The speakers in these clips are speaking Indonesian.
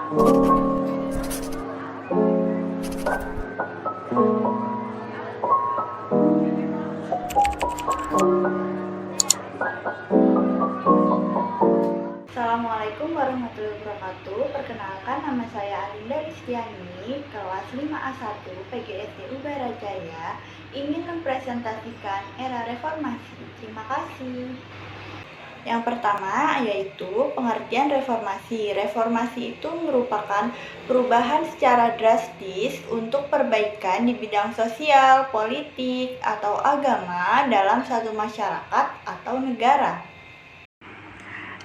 Assalamualaikum warahmatullahi wabarakatuh. Perkenalkan, nama saya Alinda Ristiani, kelas 5A1 PGSD Ubarajaya, ingin mempresentasikan era reformasi. Terima kasih. Yang pertama yaitu pengertian reformasi. Reformasi itu merupakan perubahan secara drastis untuk perbaikan di bidang sosial, politik, atau agama dalam satu masyarakat atau negara.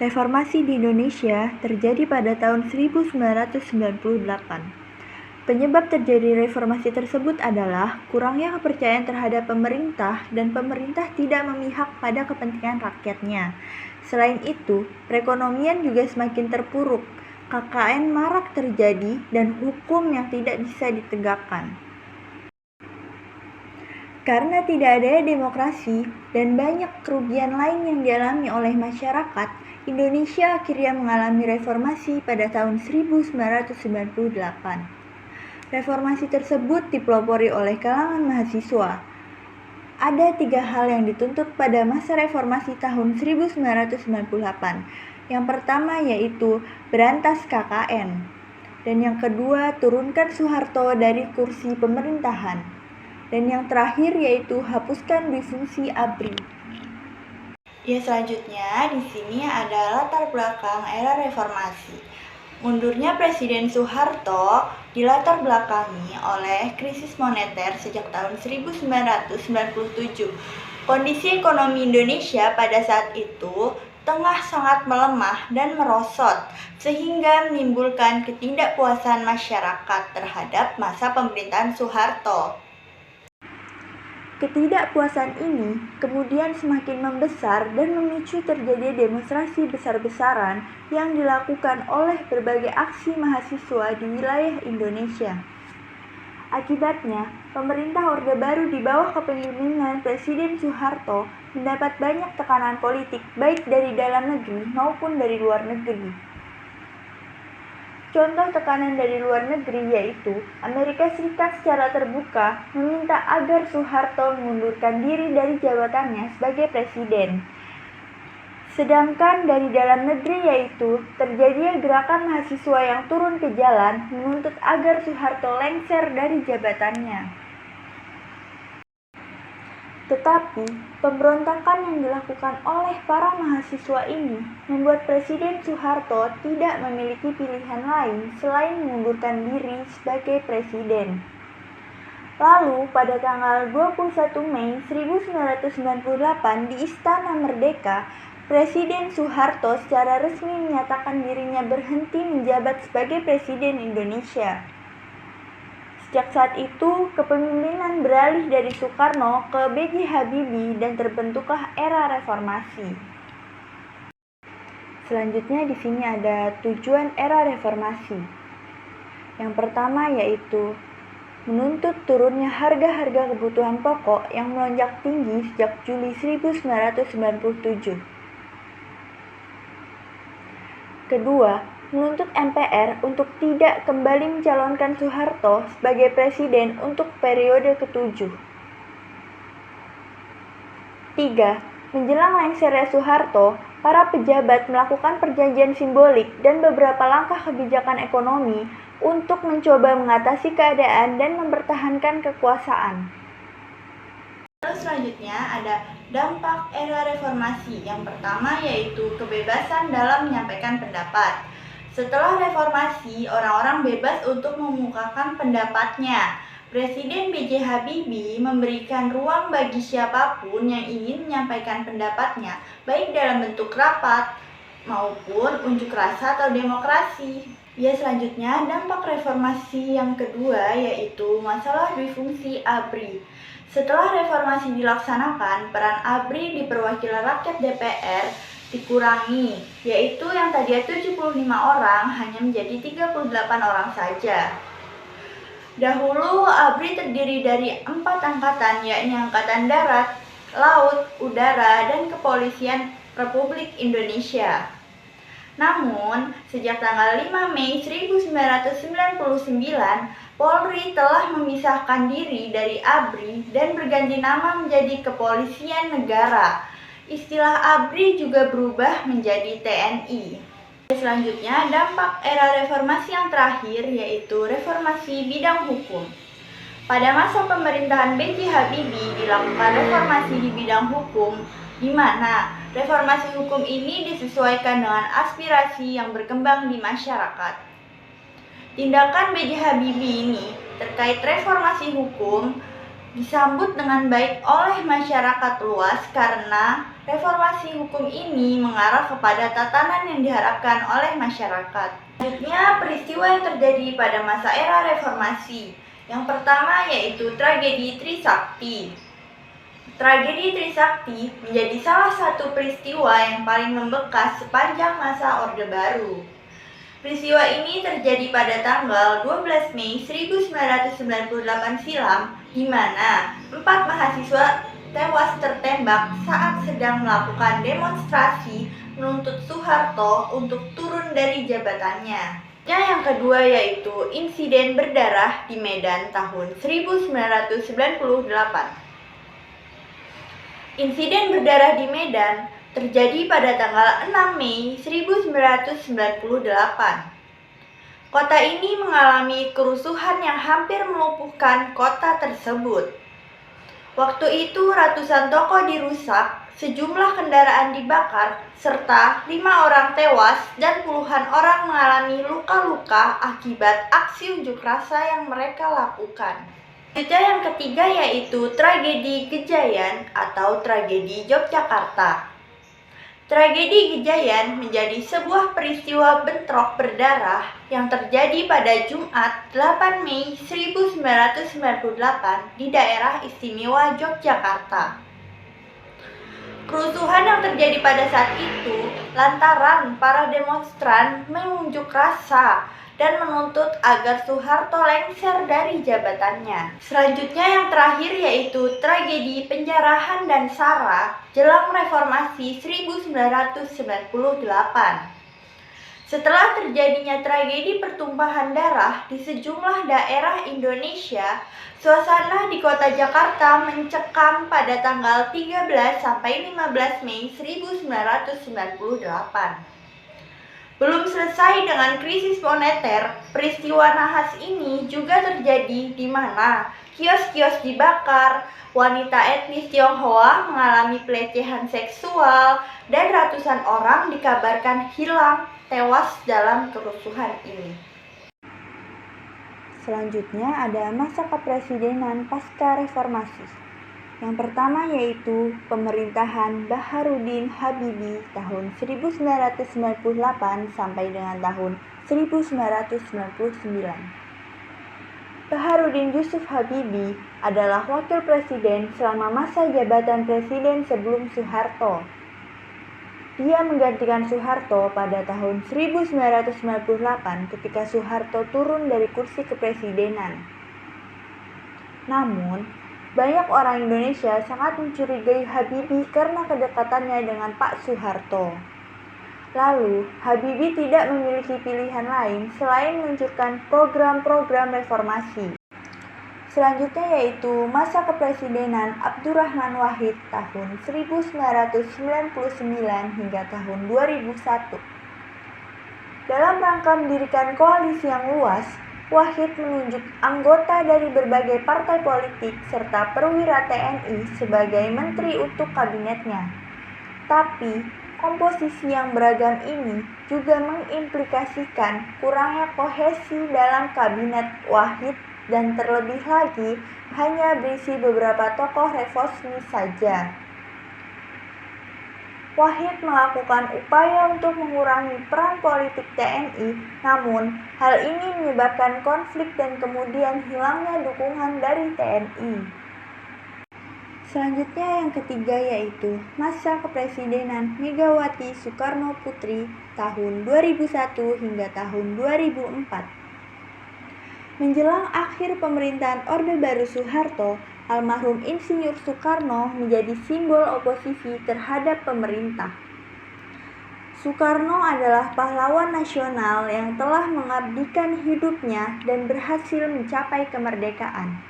Reformasi di Indonesia terjadi pada tahun 1998. Penyebab terjadi reformasi tersebut adalah kurangnya kepercayaan terhadap pemerintah dan pemerintah tidak memihak pada kepentingan rakyatnya. Selain itu, perekonomian juga semakin terpuruk, KKN marak terjadi, dan hukum yang tidak bisa ditegakkan. Karena tidak adanya demokrasi dan banyak kerugian lain yang dialami oleh masyarakat, Indonesia akhirnya mengalami reformasi pada tahun 1998. Reformasi tersebut dipelopori oleh kalangan mahasiswa. Ada 3 hal yang dituntut pada masa reformasi tahun 1998. Yang pertama yaitu berantas KKN. Dan yang kedua, turunkan Soeharto dari kursi pemerintahan. Dan yang terakhir yaitu hapuskan difungsi ABRI. Ya, selanjutnya di sini ada latar belakang era reformasi. Mundurnya Presiden Soeharto dilatar belakangi oleh krisis moneter sejak tahun 1997. Kondisi ekonomi Indonesia pada saat itu tengah sangat melemah dan merosot, sehingga menimbulkan ketidakpuasan masyarakat terhadap masa pemerintahan Soeharto. Ketidakpuasan ini kemudian semakin membesar dan memicu terjadi demonstrasi besar-besaran yang dilakukan oleh berbagai aksi mahasiswa di wilayah Indonesia. Akibatnya, pemerintah Orde Baru di bawah kepemimpinan Presiden Soeharto mendapat banyak tekanan politik baik dari dalam negeri maupun dari luar negeri. Contoh tekanan dari luar negeri yaitu Amerika Serikat secara terbuka meminta agar Soeharto mengundurkan diri dari jabatannya sebagai presiden. Sedangkan dari dalam negeri yaitu terjadinya gerakan mahasiswa yang turun ke jalan menuntut agar Soeharto lengser dari jabatannya. Tetapi, pemberontakan yang dilakukan oleh para mahasiswa ini membuat Presiden Soeharto tidak memiliki pilihan lain selain mengundurkan diri sebagai presiden. Lalu, pada tanggal 21 Mei 1998 di Istana Merdeka, Presiden Soeharto secara resmi menyatakan dirinya berhenti menjabat sebagai Presiden Indonesia. Sejak saat itu, kepemimpinan beralih dari Soekarno ke B.J. Habibie dan terbentuklah era reformasi. Selanjutnya di sini ada tujuan era reformasi. Yang pertama yaitu menuntut turunnya harga-harga kebutuhan pokok yang melonjak tinggi sejak Juli 1997. Kedua, menuntut MPR untuk tidak kembali mencalonkan Soeharto sebagai presiden untuk periode ke-7. 3. Menjelang lengsernya Soeharto, para pejabat melakukan perjanjian simbolik dan beberapa langkah kebijakan ekonomi untuk mencoba mengatasi keadaan dan mempertahankan kekuasaan. Lalu selanjutnya ada dampak era reformasi. Yang pertama yaitu kebebasan dalam menyampaikan pendapat. Setelah reformasi, orang-orang bebas untuk mengemukakan pendapatnya. Presiden B.J. Habibie memberikan ruang bagi siapapun yang ingin menyampaikan pendapatnya, baik dalam bentuk rapat maupun unjuk rasa atau demokrasi. Ya, selanjutnya dampak reformasi yang kedua yaitu masalah difungsi ABRI. Setelah reformasi dilaksanakan, peran ABRI di perwakilan rakyat DPR dikurangi, yaitu yang tadinya 75 orang hanya menjadi 38 orang saja. Dahulu ABRI terdiri dari 4 angkatan, yakni Angkatan Darat, Laut, Udara, dan Kepolisian Republik Indonesia. Namun, sejak tanggal 5 Mei 1999, Polri telah memisahkan diri dari ABRI dan berganti nama menjadi Kepolisian Negara. Istilah ABRI juga berubah menjadi TNI. Selanjutnya, dampak era reformasi yang terakhir yaitu reformasi bidang hukum. Pada masa pemerintahan B.J. Habibie dilakukan reformasi di bidang hukum, di mana reformasi hukum ini disesuaikan dengan aspirasi yang berkembang di masyarakat. Tindakan B.J. Habibie ini terkait reformasi hukum disambut dengan baik oleh masyarakat luas karena reformasi hukum ini mengarah kepada tatanan yang diharapkan oleh masyarakat. Selanjutnya, peristiwa yang terjadi pada masa era reformasi. Yang pertama yaitu tragedi Trisakti. Tragedi Trisakti menjadi salah satu peristiwa yang paling membekas sepanjang masa Orde Baru. Peristiwa ini terjadi pada tanggal 12 Mei 1998 silam, di mana 4 mahasiswa tewas tertembak saat sedang melakukan demonstrasi menuntut Soeharto untuk turun dari jabatannya. Yang kedua yaitu insiden berdarah di Medan tahun 1998. Insiden berdarah di Medan terjadi pada tanggal 6 Mei 1998. Kota ini mengalami kerusuhan yang hampir melumpuhkan kota tersebut. Waktu itu ratusan toko dirusak, sejumlah kendaraan dibakar, serta 5 orang tewas dan puluhan orang mengalami luka-luka akibat aksi unjuk rasa yang mereka lakukan. Selanjutnya yang ketiga yaitu tragedi Gejayan atau tragedi Yogyakarta. Tragedi Gejayan menjadi sebuah peristiwa bentrok berdarah yang terjadi pada Jumat 8 Mei 1998 di daerah istimewa Yogyakarta. Kerusuhan yang terjadi pada saat itu lantaran para demonstran mengunjuk rasa dan menuntut agar Soeharto lengser dari jabatannya. Selanjutnya yang terakhir yaitu tragedi penjarahan dan SARA jelang reformasi 1998. Setelah terjadinya tragedi pertumpahan darah di sejumlah daerah Indonesia, suasana di kota Jakarta mencekam pada tanggal 13 sampai 15 Mei 1998. Belum selesai dengan krisis moneter, peristiwa nahas ini juga terjadi di mana kios-kios dibakar, wanita etnis Tionghoa mengalami pelecehan seksual, dan ratusan orang dikabarkan hilang tewas dalam kerusuhan ini. Selanjutnya ada masa kepresidenan pasca reformasi. Yang pertama yaitu pemerintahan Baharudin Habibie tahun 1998 sampai dengan tahun 1999. Baharudin Yusuf Habibie adalah wakil presiden selama masa jabatan presiden sebelum Soeharto. Dia menggantikan Soeharto pada tahun 1998 ketika Soeharto turun dari kursi kepresidenan. Namun, banyak orang Indonesia sangat mencurigai Habibie karena kedekatannya dengan Pak Soeharto. Lalu, Habibie tidak memiliki pilihan lain selain meluncurkan program-program reformasi. Selanjutnya yaitu masa kepresidenan Abdurrahman Wahid tahun 1999 hingga tahun 2001. Dalam rangka mendirikan koalisi yang luas, Wahid menunjuk anggota dari berbagai partai politik serta perwira TNI sebagai menteri untuk kabinetnya. Tapi, komposisi yang beragam ini juga mengimplikasikan kurangnya kohesi dalam kabinet Wahid dan terlebih lagi hanya berisi beberapa tokoh reformis saja. Wahid melakukan upaya untuk mengurangi peran politik TNI, namun hal ini menyebabkan konflik dan kemudian hilangnya dukungan dari TNI. Selanjutnya yang ketiga yaitu masa kepresidenan Megawati Soekarno Putri tahun 2001 hingga tahun 2004. Menjelang akhir pemerintahan Orde Baru Soeharto, almarhum Insinyur Soekarno menjadi simbol oposisi terhadap pemerintah. Soekarno adalah pahlawan nasional yang telah mengabdikan hidupnya dan berhasil mencapai kemerdekaan.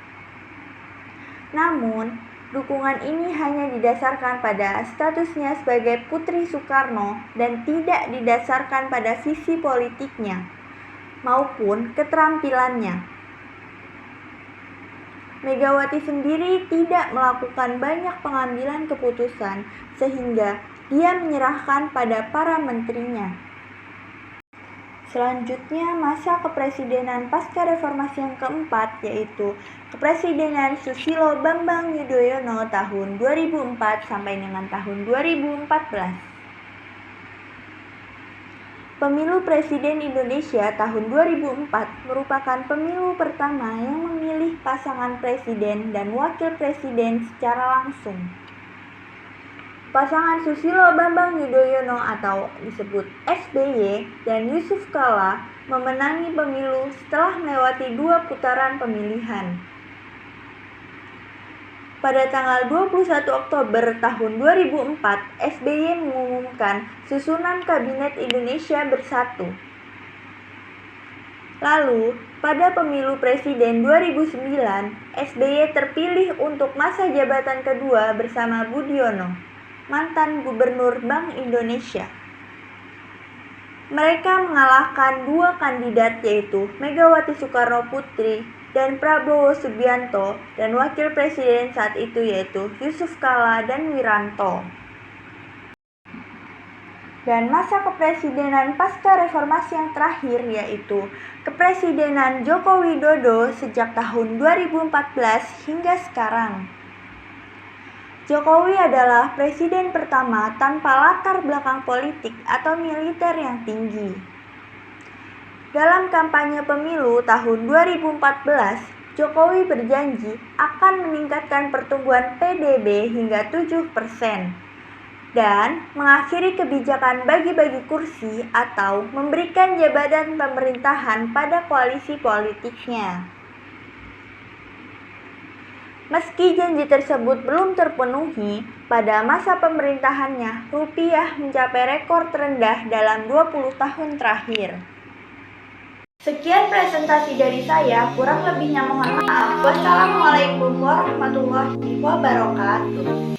Namun, dukungan ini hanya didasarkan pada statusnya sebagai putri Soekarno dan tidak didasarkan pada visi politiknya maupun keterampilannya. Megawati sendiri tidak melakukan banyak pengambilan keputusan sehingga dia menyerahkan pada para menterinya. Selanjutnya, masa kepresidenan pasca reformasi yang keempat, yaitu Kepresidenan Susilo Bambang Yudhoyono tahun 2004 sampai dengan tahun 2014. Pemilu Presiden Indonesia tahun 2004 merupakan pemilu pertama yang memilih pasangan presiden dan wakil presiden secara langsung. Pasangan Susilo Bambang Yudhoyono atau disebut SBY dan Yusuf Kala memenangi pemilu setelah melewati 2 putaran pemilihan. Pada tanggal 21 Oktober tahun 2004, SBY mengumumkan susunan Kabinet Indonesia Bersatu. Lalu, pada pemilu presiden 2009, SBY terpilih untuk masa jabatan kedua bersama Budiono, mantan Gubernur Bank Indonesia. Mereka mengalahkan 2 kandidat yaitu Megawati Soekarno Putri dan Prabowo Subianto dan wakil presiden saat itu yaitu Yusuf Kala dan Wiranto. Dan masa kepresidenan pasca reformasi yang terakhir yaitu Kepresidenan Joko Widodo sejak tahun 2014 hingga sekarang. Jokowi adalah presiden pertama tanpa latar belakang politik atau militer yang tinggi. Dalam kampanye pemilu tahun 2014, Jokowi berjanji akan meningkatkan pertumbuhan PDB hingga 7% dan mengakhiri kebijakan bagi-bagi kursi atau memberikan jabatan pemerintahan pada koalisi politiknya. Meski janji tersebut belum terpenuhi, pada masa pemerintahannya, rupiah mencapai rekor terendah dalam 20 tahun terakhir. Sekian presentasi dari saya, kurang lebihnya mohon maaf. Wassalamualaikum warahmatullahi wabarakatuh.